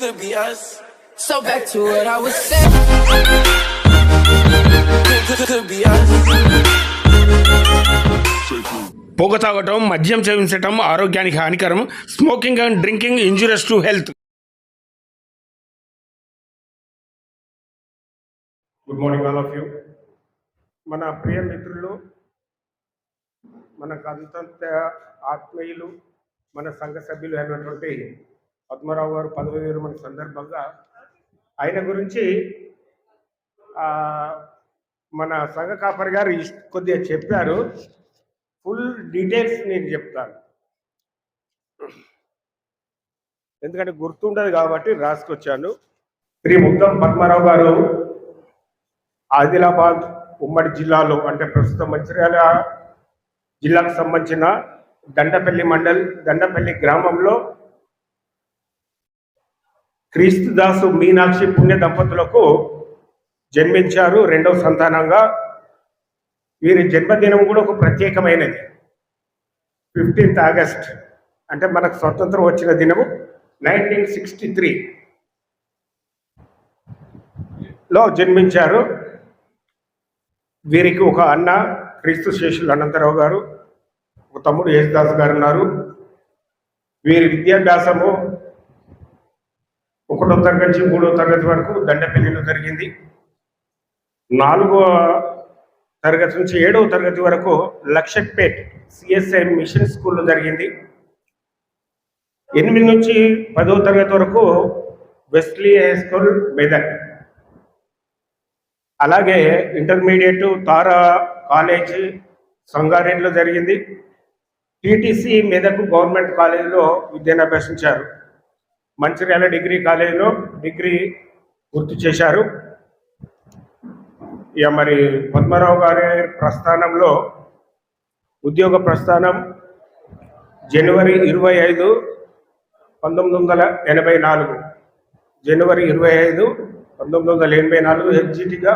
Could be us. So back to what I was saying. Could be us. పొగ తాగటం, మద్యం సేవించటం ఆరోగ్యానికి హానికరం. Smoking and drinking injurious to health. Good morning all of you. మన ప్రియ మిత్రులు, మనకు అంతంత ఆత్మీయులు, మన సంఘ సభ్యులు అయినటువంటి పద్మరావు గారు పదవి విరమణ సందర్భంగా ఆయన గురించి మన సంఘ కాపరి గారు కొద్దిగా చెప్పారు. ఫుల్ డీటెయిల్స్ నేను చెప్తాను, ఎందుకంటే గుర్తుండదు కాబట్టి రాసుకొచ్చాను. శ్రీ ముద్దం పద్మరావు గారు ఆదిలాబాద్ ఉమ్మడి జిల్లాలో, అంటే ప్రస్తుతం మంచిర్యాల జిల్లాకు సంబంధించిన దండపల్లి మండల్ దండపల్లి గ్రామంలో క్రీస్తుదాసు మీనాక్షి పుణ్య దంపతులకు జన్మించారు. రెండవ సంతానంగా. వీరి జన్మదినం కూడా ఒక ప్రత్యేకమైనది. 15th ఆగస్ట్ అంటే మనకు స్వతంత్రం వచ్చిన దినము 1963లో జన్మించారు. వీరికి ఒక అన్న క్రీస్తు శేషులు అనంతరావు గారు, ఒక తమ్ముడు యేసుదాస్ గారు ఉన్నారు. వీరి విద్యాభ్యాసము 1వ తరగతి నుంచి 3వ తరగతి వరకు దండపల్లిలో జరిగింది. 4వ తరగతి నుంచి 7వ తరగతి వరకు లక్షపేట్ సిఎస్ఐ మిషన్ స్కూల్లో జరిగింది. 8 నుంచి 10వ తరగతి వరకు వెస్ట్లీ హై స్కూల్ మెదక్. అలాగే ఇంటర్మీడియట్ తారా కాలేజ్ సంగారెడ్డిలో జరిగింది. టీటీసీ మెదక్ గవర్నమెంట్ కాలేజీలో విద్యను అభ్యసించారు. మంచిర్యాల డిగ్రీ కాలేజీలో డిగ్రీ పూర్తి చేశారు. ఇక మరి పద్మరావు గారి ప్రస్థానంలో ఉద్యోగ ప్రస్థానం జనవరి 25, 1984 జనవరి 25, 1984 హెచ్జిటిగా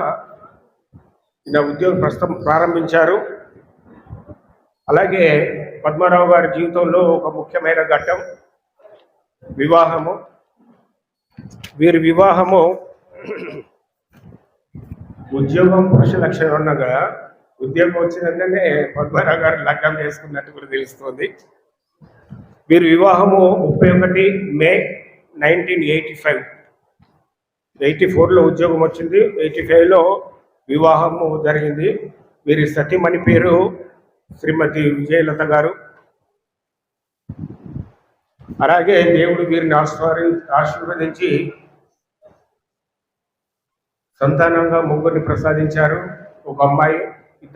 ఈయన ఉద్యోగ ప్రస్థానం ప్రారంభించారు. అలాగే పద్మరావు గారి జీవితంలో ఒక ముఖ్యమైన ఘట్టం వివాహము. వీరి వివాహము ఉద్యోగం పురుష లక్షణం ఉండగా ఉద్యోగం వచ్చినందునే పద్మరావు గారు లగ్నం చేసుకున్నట్టు కూడా తెలుస్తుంది. వీరి వివాహము 31 మే 1985. 84లో ఉద్యోగం వచ్చింది, 85లో వివాహము జరిగింది. వీరి సతీమణి పేరు శ్రీమతి విజయలత గారు. అలాగే దేవుడు వీరిని ఆశీర్వదించి సంతానంగా 3 ప్రసాదించారు. ఒక అమ్మాయి,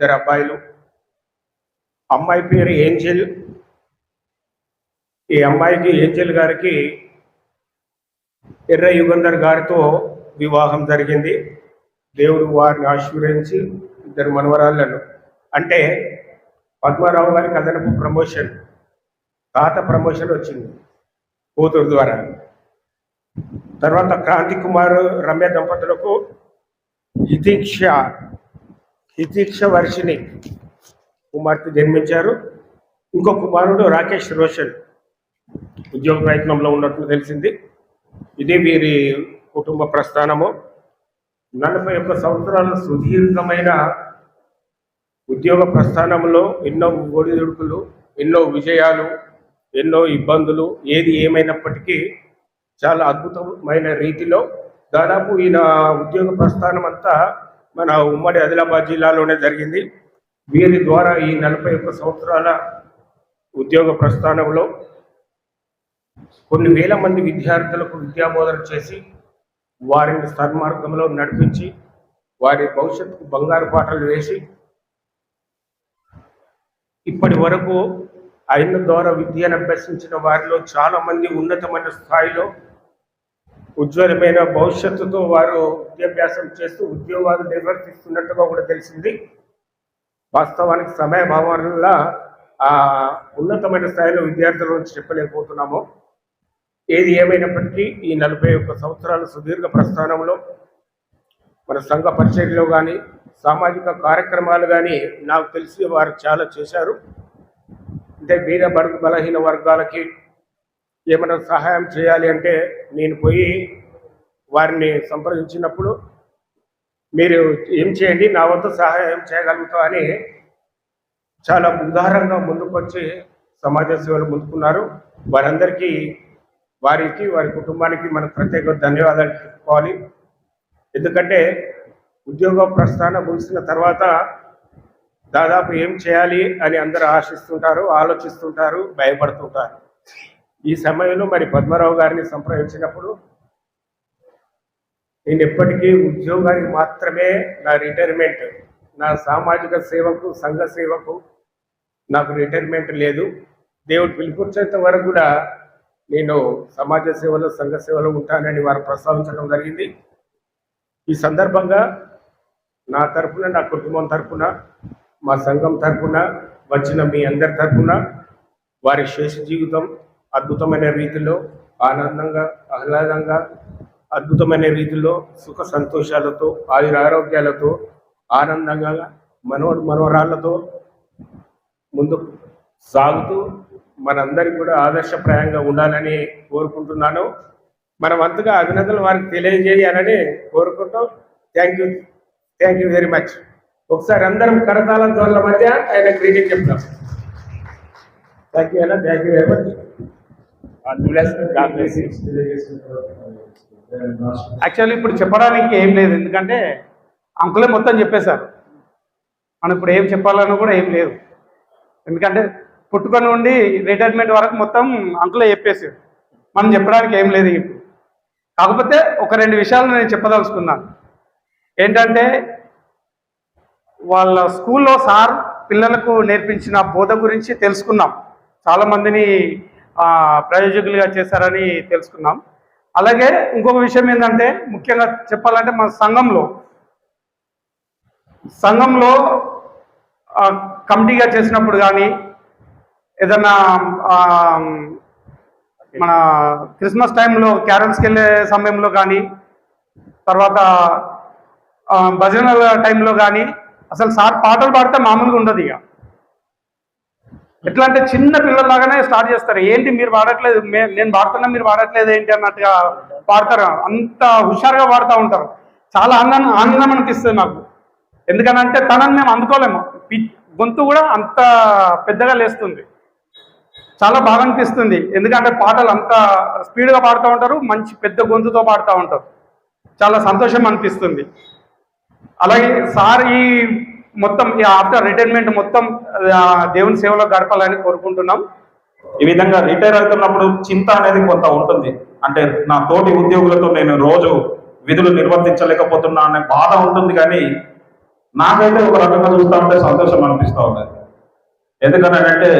2 అబ్బాయిలు. అమ్మాయి పేరు ఏంజెల్. ఈ అమ్మాయికి ఏంజెల్ గారికి ఎర్ర యుగంధర్ గారితో వివాహం జరిగింది. దేవుడు వారిని ఆశీర్వదించి 2 మనవరాళ్ళను, అంటే పద్మరావు గారికి అదనపు ప్రమోషన్, తాత ప్రమోషన్ వచ్చింది కూతురు ద్వారా. తర్వాత క్రాంతి కుమార్ రమ్య దంపతులకు హితీక్ష వర్షిణి కుమార్తె జన్మించారు. ఇంకో కుమారుడు రాకేష్ రోషన్ ఉద్యోగ ప్రయత్నంలో ఉన్నట్లు తెలిసింది. ఇది వీరి కుటుంబ ప్రస్థానము. 41 సంవత్సరాల సుదీర్ఘమైన ఉద్యోగ ప్రస్థానంలో ఎన్నో ఒడిదుడుకులు, ఎన్నో విజయాలు, ఎన్నో ఇబ్బందులు, ఏది ఏమైనప్పటికీ చాలా అద్భుతమైన రీతిలో దాదాపు ఈయన ఉద్యోగ ప్రస్థానం అంతా మన ఉమ్మడి ఆదిలాబాద్ జిల్లాలోనే జరిగింది. వీరి ద్వారా ఈ 41 సంవత్సరాల ఉద్యోగ ప్రస్థానంలో కొన్ని వేల మంది విద్యార్థులకు విద్యాబోధన చేసి వారిని సన్మార్గంలో నడిపించి వారి భవిష్యత్తుకు బంగారు పాటలు వేసి ఇప్పటి వరకు ఆయన ద్వారా విద్యను అభ్యసించిన వారిలో చాలామంది ఉన్నతమైన స్థాయిలో ఉజ్వలమైన భవిష్యత్తుతో వారు విద్యాభ్యాసం చేస్తూ ఉద్యోగాలు నిర్వర్తిస్తున్నట్టుగా కూడా తెలిసింది. వాస్తవానికి సమయభావం వల్ల ఉన్నతమైన స్థాయిలో విద్యార్థుల నుంచి చెప్పలేకపోతున్నాము. ఏది ఏమైనప్పటికీ ఈ 41 సంవత్సరాల సుదీర్ఘ ప్రస్థానంలో మన సంఘ పరిచర్యలో కానీ సామాజిక కార్యక్రమాలు కానీ నాకు తెలిసి వారు చాలా చేశారు. అంటే బీద బలహీన వర్గాలకి ఏమైనా సహాయం చేయాలి అంటే నేను పోయి వారిని సంప్రదించినప్పుడు మీరు ఏం చేయండి, నా వంతు సహాయం చేయగలుగుతా అని చాలా ఉదారంగా ముందుకొచ్చి సమాజ సేవలు ముందుకున్నారు. వారందరికీ వారికి వారి కుటుంబానికి మనం ప్రత్యేక ధన్యవాదాలు చెప్పుకోవాలి. ఎందుకంటే ఉద్యోగ ప్రస్థానం ముగిసిన తర్వాత దాదాపు ఏం చేయాలి అని అందరూ ఆశిస్తుంటారు, ఆలోచిస్తుంటారు, భయపడుతుంటారు. ఈ సమయంలో మరి పద్మారావు గారిని సంప్రదించినప్పుడు నేను ఎప్పటికీ ఉద్యోగానికి మాత్రమే నా రిటైర్మెంట్, నా సామాజిక సేవకు సంఘ సేవకు నాకు రిటైర్మెంట్ లేదు. దేవుడు పిలుపుచ్చేంత వరకు కూడా నేను సమాజ సేవలో సంఘ సేవలో ఉంటానని వారు ప్రస్తావించడం జరిగింది. ఈ సందర్భంగా నా తరఫున, నా కుటుంబం తరఫున, మా సంఘం తరఫున, వచ్చిన మీ అందరి తరఫున వారి శేష జీవితం అద్భుతమైన రీతిలో ఆనందంగా, ఆహ్లాదంగా, అద్భుతమైన రీతిలో సుఖ సంతోషాలతో, ఆయురారోగ్యాలతో, ఆనందంగా మనవరాళ్లతో ముందుకు సాగుతూ మనందరికీ కూడా ఆదర్శప్రాయంగా ఉండాలని కోరుకుంటున్నాను. మనం అంతగా అభినందనలు వారికి తెలియజేయాలని కోరుకుంటూ థ్యాంక్ యూ వెరీ మచ్. ఒకసారి అందరం కరతాళ ధ్వనుల మధ్య ఆయన గ్రీటింగ్ చెప్తాం. Thank you very much. Actually ఇప్పుడు చెప్పడానికి ఏం లేదు, ఎందుకంటే అంకులే మొత్తం చెప్పేశారు. మనం ఇప్పుడు ఏం చెప్పాలన్నా కూడా ఏం లేదు, ఎందుకంటే పుట్టుకొని నుండి రిటైర్మెంట్ వరకు మొత్తం అంకులే చెప్పేసారు. మనం చెప్పడానికి ఏం లేదు ఇప్పుడు. కాకపోతే ఒక 2 విషయాలు నేను చెప్పదలుచుకున్నాను. ఏంటంటే వాళ్ళ స్కూల్లో సార్ పిల్లలకు నేర్పించిన బోధ గురించి తెలుసుకున్నాం. చాలామందిని ప్రయోజకులుగా చేశారని తెలుసుకున్నాం. అలాగే ఇంకొక విషయం ఏంటంటే, ముఖ్యంగా చెప్పాలంటే మన సంఘంలో కమిటీగా చేసినప్పుడు కానీ, ఏదన్నా మన క్రిస్మస్ టైంలో క్యారల్స్కి వెళ్ళే సమయంలో కానీ, తర్వాత భజనల టైంలో కానీ అసలు సార్ పాటలు పాడితే మామూలుగా ఉండదు. ఇక ఎట్లా అంటే చిన్న పిల్లల్లాగానే స్టార్ట్ చేస్తారు. ఏంటి మీరు పాడట్లేదు, నేను పాడుతున్నా మీరు పాడట్లేదు ఏంటి అన్నట్టుగా పాడతారు. అంత హుషారుగా పాడుతూ ఉంటారు. చాలా ఆనందం అనిపిస్తుంది నాకు. ఎందుకనంటే తనని మేము అందుకోలేము, గొంతు కూడా అంత పెద్దగా లేస్తుంది. చాలా బాగా అనిపిస్తుంది, ఎందుకంటే పాటలు అంత స్పీడ్గా పాడుతూ ఉంటారు, మంచి పెద్ద గొంతుతో పాడుతూ ఉంటారు. చాలా సంతోషం అనిపిస్తుంది. అలాగే సార్ ఈ మొత్తం ఆఫ్టర్ రిటైర్మెంట్ మొత్తం దేవుని సేవలో గడపాలని కోరుకుంటున్నాం. ఈ విధంగా రిటైర్ అవుతున్నప్పుడు చింత అనేది కొంత ఉంటుంది. అంటే నా తోటి ఉద్యోగులతో నేను రోజు విధులు నిర్వర్తించలేకపోతున్నా అనే బాధ ఉంటుంది. కానీ నాకైతే ఒక రకంగా చూస్తూ ఉంటే సంతోషం అనిపిస్తూ ఉంటుంది. ఎందుకనంటే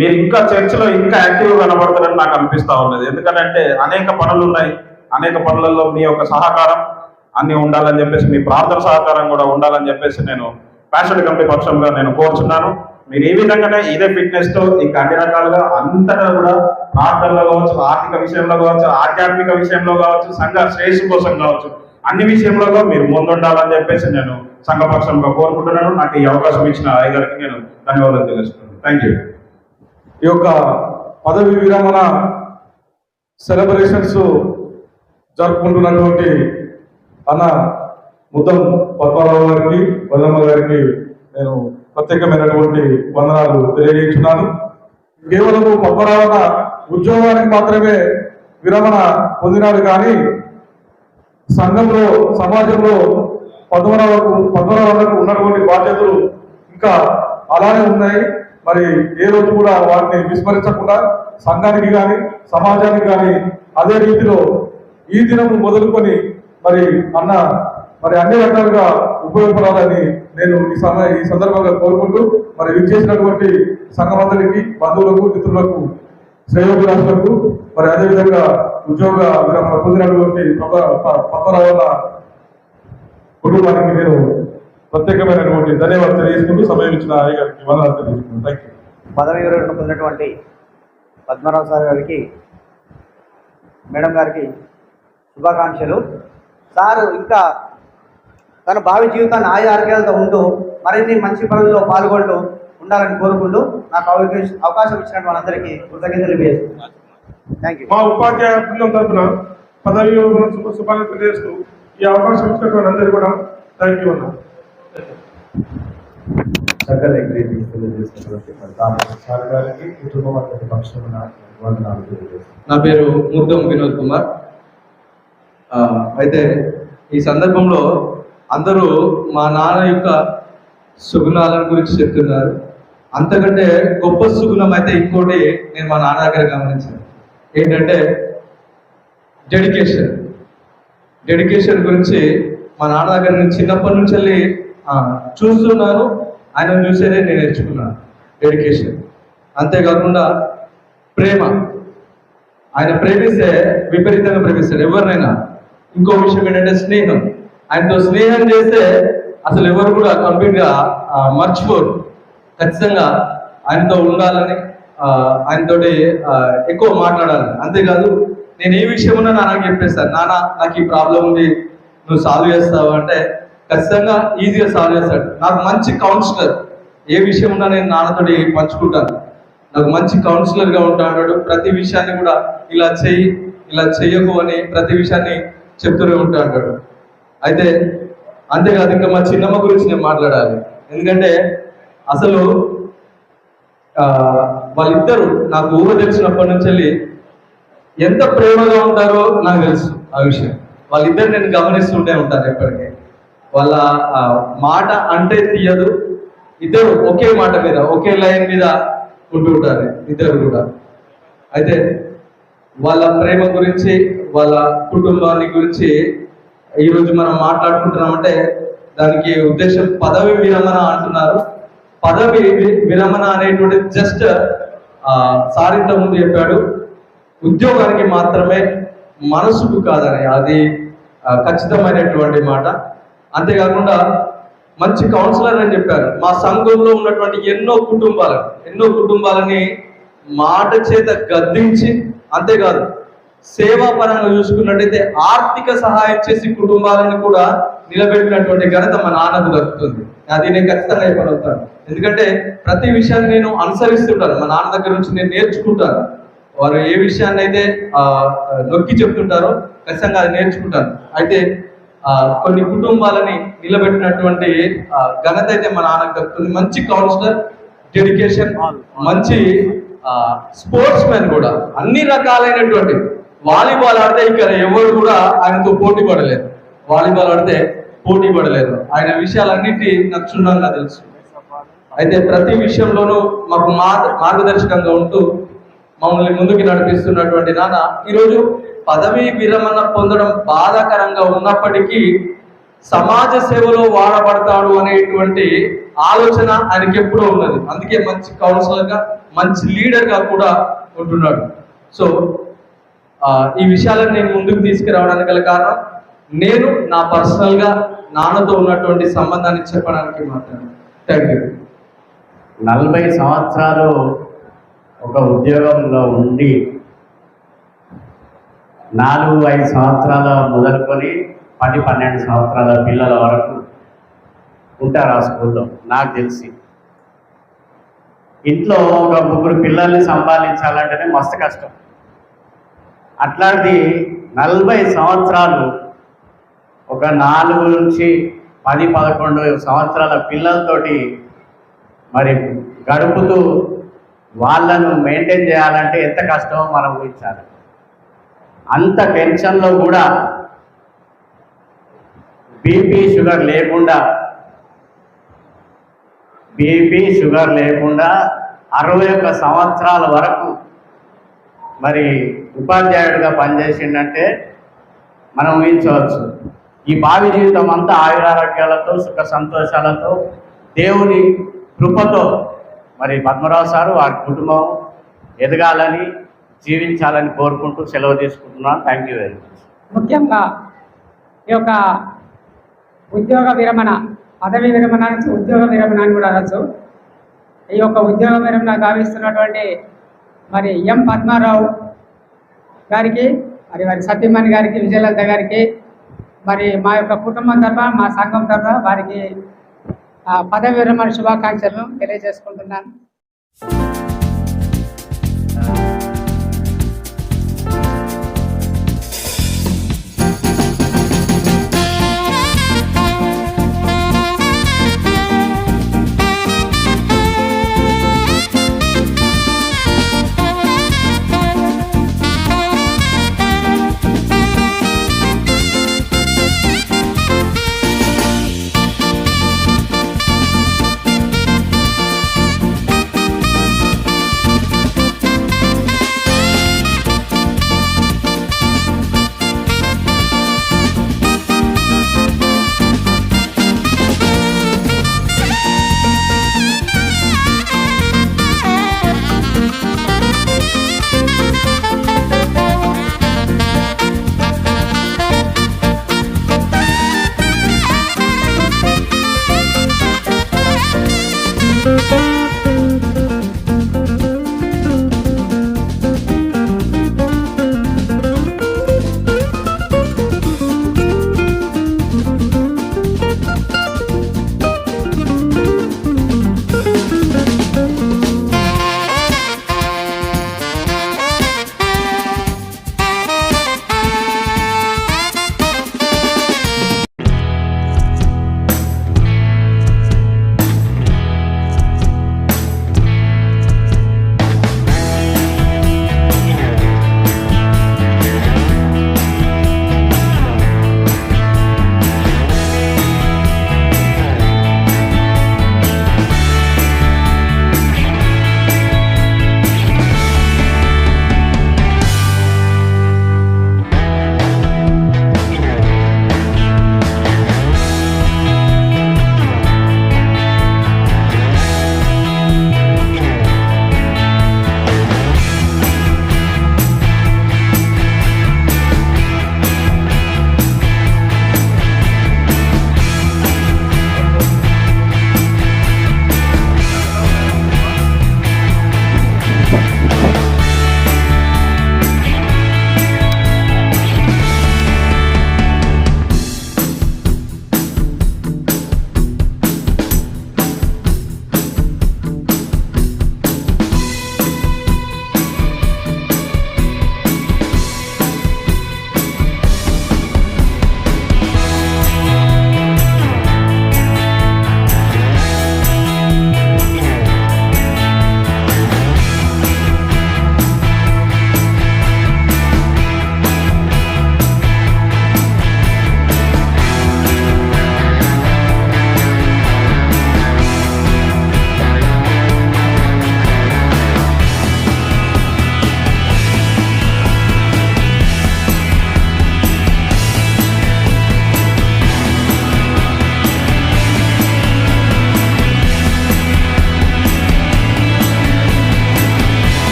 మీరు ఇంకా చర్చిలో ఇంకా యాక్టివ్గా కనబడతారని నాకు అనిపిస్తూ ఉన్నది. ఎందుకంటే అనేక పనులు ఉన్నాయి, అనేక పనులలో మీ యొక్క సహకారం అన్నీ ఉండాలని చెప్పేసి, మీ ప్రార్థన సహకారం కూడా ఉండాలని చెప్పేసి నేను ప్యాషన్ కమిటీ పక్షంగా నేను కోరుచున్నాను. మీరు ఈ విధంగానే ఇదే ఫిట్నెస్తో ఇంకా అన్ని రకాలుగా అంతటా కూడా ప్రార్థనలో కావచ్చు, ఆర్థిక విషయంలో కావచ్చు, ఆధ్యాత్మిక విషయంలో కావచ్చు, సంఘ శ్రేయస్సు కోసం కావచ్చు, అన్ని విషయంలో మీరు ముందుండాలని చెప్పేసి నేను సంఘపక్షంగా కోరుకుంటున్నాను. నాకు ఈ అవకాశం ఇచ్చిన అయ్యగారికి నేను ధన్యవాదాలు తెలుస్తున్నాను. Thank you. ఈ యొక్క పదవి విరమణ సెలబ్రేషన్స్ జరుపుకుంటున్నటువంటి అన్న ముద్దం పద్మారావు గారికి, వల్లమ్మ గారికి నేను ప్రత్యేకమైనటువంటి వందనాలు తెలియజేస్తున్నాను. కేవలం పద్మరావు ఉద్యోగానికి మాత్రమే విరమణ పొందినాడు, కానీ సంఘంలో, సమాజంలో పద్మరావులకు ఉన్నటువంటి బాధ్యతలు ఇంకా అలానే ఉన్నాయి. మరి ఏ రోజు కూడా వాటిని విస్మరించకుండా సంఘానికి కానీ సమాజానికి కానీ అదే రీతిలో ఈ దినము మొదలుకొని మరి అన్న మరి అన్ని రకాలుగా ఉపయోగపడాలని నేను ఈ సందర్భంగా కోరుకుంటూ, మరి విచ్చేసినటువంటి సంఘమందరికి, బంధువులకు, మిత్రులకు, శ్రేయోభిలాషులకు, మరి అదేవిధంగా ఉద్యోగ విరమణ పొందినటువంటి పద్మరావు కుటుంబానికి నేను ప్రత్యేకమైనటువంటి ధన్యవాదాలు తెలియజేసుకుంటూ సమయం ఇచ్చిన అయ్యగారికి వందనాలు తెలియజేసుకుంటాను. Thank you. పదవి విరమణ పొందినటువంటి పద్మరావు సార్ గారికి, మేడం గారికి శుభాకాంక్షలు. సారు ఇంకా తన భావి జీవితాన్ని ఆరోగ్యాలతో ఉంటూ మరిన్ని మంచి పనుల్లో పాల్గొంటూ ఉండాలని కోరుకుంటూ నాకు అవకాశం ఇచ్చినటువంటి వాళ్ళందరికీ కృతజ్ఞతలు తెలియజేస్తున్నాను. Thank you. మా ఉపాధ్యాయ బృందం తరఫున పదవి విరమణ శుభాకాంక్షలు తెలియజేస్తూ ఈ అవకాశం ఇచ్చినటువంటి అందరూ కూడా థ్యాంక్ యూ అన్నా. చక్కగా గ్రీటింగ్స్ తెలియజేసినటువంటి సార్ గారికి కుటుంబం అతని పక్షమున వందనాలు తెలియజేస్తున్నాను. నా పేరు ముద్దం వినోద్ కుమార్. అయితే ఈ సందర్భంలో అందరూ మా నాన్న యొక్క సుగుణాల గురించి చెప్తున్నారు. అంతకంటే గొప్ప సుగుణం అయితే ఇంకోటి నేను మా నాన్న దగ్గర గమనించాను. ఏంటంటే డెడికేషన్ గురించి మా నాన్న దగ్గర నేను చిన్నప్పటి నుంచి వెళ్ళి చూస్తున్నాను. ఆయన చూసేదే నేను నేర్చుకున్నాను డెడికేషన్. అంతేకాకుండా ప్రేమ, ఆయన ప్రేమిస్తే విపరీతంగా ప్రేమిస్తాడు ఎవరినైనా. ఇంకో విషయం ఏంటంటే స్నేహం, ఆయనతో స్నేహం చేస్తే అసలు ఎవరు కూడా కంప్లీట్గా మర్చిపోరు. ఖచ్చితంగా ఆయనతో ఉండాలని, ఆయనతోటి ఎక్కువ మాట్లాడాలి. అంతేకాదు నేను ఏ విషయం ఉన్నా నాన్నకి చెప్పేస్తాను, నాన్న నాకు ఈ ప్రాబ్లం ఉంది నువ్వు సాల్వ్ చేస్తావు అంటే ఖచ్చితంగా ఈజీగా సాల్వ్ చేస్తాడు. నాకు మంచి కౌన్సిలర్, ఏ విషయం ఉన్నా నేను నాన్నతోటి పంచుకుంటాను. నాకు మంచి కౌన్సిలర్గా ఉంటాడు. ప్రతి విషయాన్ని కూడా ఇలా చెయ్యి ఇలా చెయ్యకు అని ప్రతి విషయాన్ని చెప్తూనే ఉంటాడు. అయితే అంతేకాదు ఇంకా మా చిన్నమ్మ గురించి నేను మాట్లాడాలి. ఎందుకంటే అసలు వాళ్ళిద్దరూ నాకు ఊహ తెలిసినప్పటి నుంచి వెళ్ళి ఎంత ప్రేమగా ఉంటారో నాకు తెలుసు. ఆ విషయం వాళ్ళిద్దరు నేను గమనిస్తుంటే ఉంటాను ఎప్పటికీ. వాళ్ళ మాట అంటే తీయదు, ఇద్దరు ఒకే మాట మీద ఒకే లైన్ మీద ఉంటూ ఉంటారు ఇద్దరు కూడా. అయితే వాళ్ళ ప్రేమ గురించి వాళ్ళ కుటుంబాన్ని గురించి ఈరోజు మనం మాట్లాడుకుంటున్నామంటే దానికి ఉద్దేశం పదవి విరమణ అంటున్నారు. పదవి విరమణ అనేటువంటి జస్ట్ సార్ ఇంత ముందు చెప్పాడు ఉద్యోగానికి మాత్రమే, మనసుకు కాదని. అది ఖచ్చితమైనటువంటి మాట. అంతేకాకుండా మంచి కౌన్సిలర్ అని చెప్పారు. మా సంఘంలో ఉన్నటువంటి ఎన్నో కుటుంబాలని మాట చేత గద్దించి, అంతేకాదు సేవాపరంగా చూసుకున్నట్టయితే ఆర్థిక సహాయం చేసి కుటుంబాలను కూడా నిలబెట్టినటువంటి ఘనత మా నాన్నకు దక్కుతుంది. అది నేను ఖచ్చితంగా చెప్పగలుగుతాను. ఎందుకంటే ప్రతి విషయాన్ని నేను అనుసరిస్తుంటాను, మా నాన్న దగ్గర నుంచి నేను నేర్చుకుంటాను. వారు ఏ విషయాన్ని అయితే నొక్కి చెప్తుంటారో ఖచ్చితంగా అది నేర్చుకుంటాను. అయితే కొన్ని కుటుంబాలని నిలబెట్టినటువంటి ఘనత అయితే మా నాన్నకు దక్కుతుంది. మంచి కౌన్సిలర్, డెడికేషన్, మంచి స్పోర్ట్స్ మ్యాన్ కూడా. అన్ని రకాలైనటువంటి వాలీబాల్ ఆడితే ఇక్కడ ఎవరు కూడా ఆయనతో పోటీ పడలేదు. వాలీబాల్ ఆడితే పోటీ పడలేదు. ఆయన విషయాలన్నిటి నాకు క్షుణ్ణంగా తెలుసు. అయితే ప్రతి విషయంలోనూ మాకు మార్గదర్శకంగా ఉంటూ మమ్మల్ని ముందుకు నడిపిస్తున్నటువంటి నాన్న ఈరోజు పదవీ విరమణ పొందడం బాధాకరంగా ఉన్నప్పటికీ సమాజ సేవలో వాడబడతాడు అనేటువంటి ఆలోచన ఆయనకి ఎప్పుడూ ఉన్నది. అందుకే మంచి కౌన్సిలర్గా, మంచి లీడర్గా కూడా ఉంటున్నాడు. సో ఈ విషయాలను నేను ముందుకు తీసుకురావడానికి గల కారణం నేను నా పర్సనల్గా నాన్నతో ఉన్నటువంటి సంబంధాన్ని చెప్పడానికి మాత్రమే. Thank you. 40 సంవత్సరాలు ఒక ఉద్యోగంలో ఉండి 4-5 సంవత్సరాల మొదలుకొని 10-12 సంవత్సరాల పిల్లల వరకు ఉంటారు ఆ స్కూల్లో. నాకు తెలిసి ఇంట్లో ఒక 3 పిల్లల్ని సంపాదించాలంటేనే మస్తు కష్టం. అట్లాంటిది 40 సంవత్సరాలు ఒక 4 నుంచి 10-11 సంవత్సరాల పిల్లలతోటి మరి గడుపుతూ వాళ్ళను మెయింటైన్ చేయాలంటే ఎంత కష్టమో మనం ఊహించాలి. అంత టెన్షన్లో కూడా బీపీ షుగర్ లేకుండా 61 సంవత్సరాల వరకు మరి ఉపాధ్యాయుడిగా పనిచేసిందంటే మనం ఊహించవచ్చు. ఈ భావి జీవితం అంతా ఆయురారోగ్యాలతో సుఖ సంతోషాలతో దేవుని కృపతో మరి పద్మరావు సారు వారి కుటుంబం ఎదగాలని జీవించాలని కోరుకుంటూ సెలవు తీసుకుంటున్నాను. Thank you very much. ముఖ్యంగా ఈ యొక్క ఉద్యోగ విరమణ, పదవి విరమణ నుంచి ఉద్యోగ విరమణ అని కూడా అనొచ్చు. ఈ యొక్క ఉద్యోగ విరమణ గావిస్తున్నటువంటి మరి ఎం పద్మారావు గారికి, మరి వారి సత్యమణి గారికి, విజయలలిత గారికి, మరి మా యొక్క కుటుంబం తరఫున, మా సంఘం తరఫున వారికి పదవి విరమణ శుభాకాంక్షలను తెలియజేసుకుంటున్నాను.